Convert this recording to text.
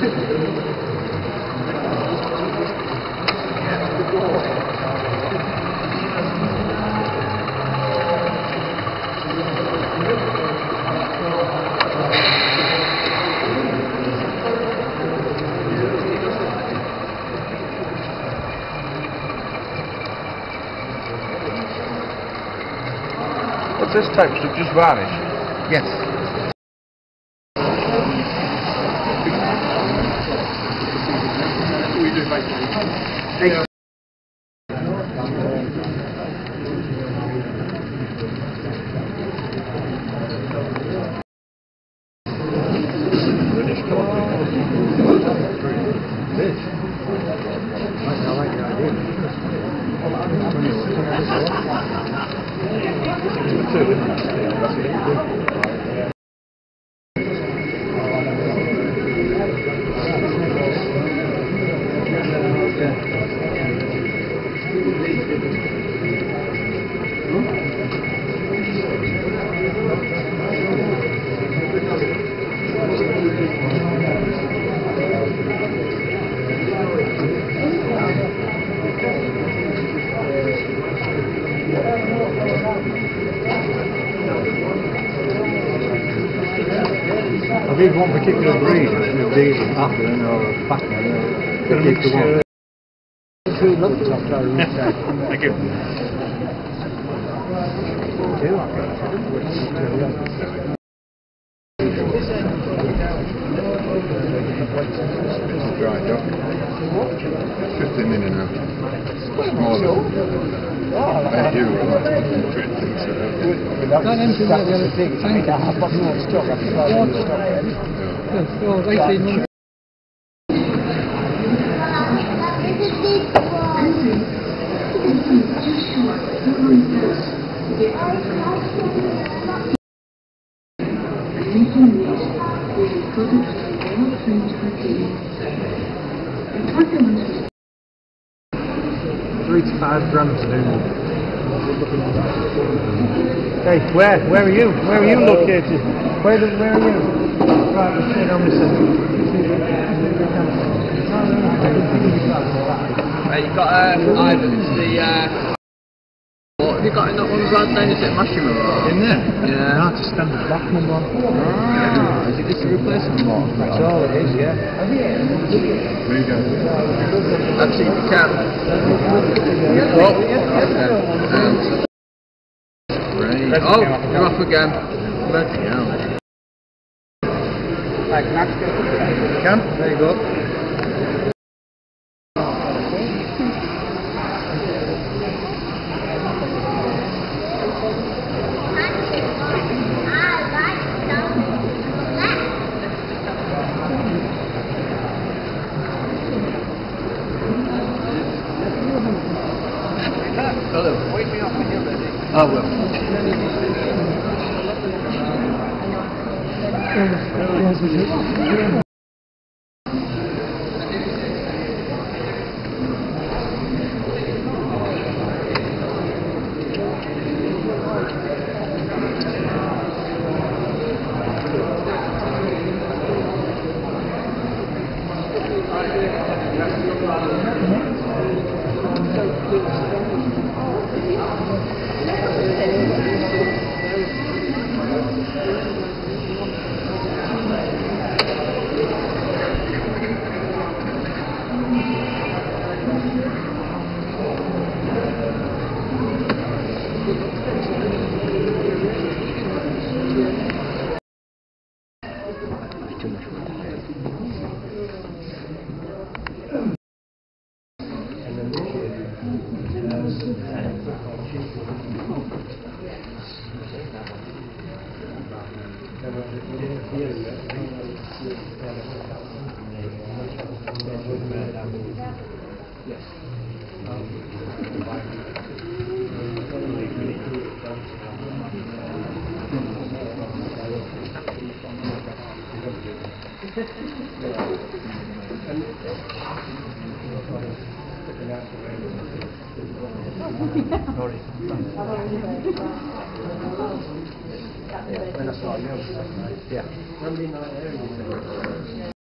What's this type of stuff? Just varnish? Yes. British colour. I like the idea. I did one particular breed, the African or Batman, that keeps the one. Thank you. Dried up. 15 minutes now. Smaller. You That entry might be able to take tank I have got more stock. I've started the stock. So 18 months. $3 to $5 grand to do. Hey, where are you? Where are you located? Where are you? Right, we'll sit on this end. You've got Ivan, it's the what have you got in that one brand then? Is it Mashima or? In there? Yeah. No, it's a standard Blackman one. Ah, is it just a replacement one? That's all it is, yeah. There you go. Let's see if you can. Oh, great. Oh, you're off again. Bloody hell. You can? There you go. Wake me up when you're ready. I will. When I saw you, yeah.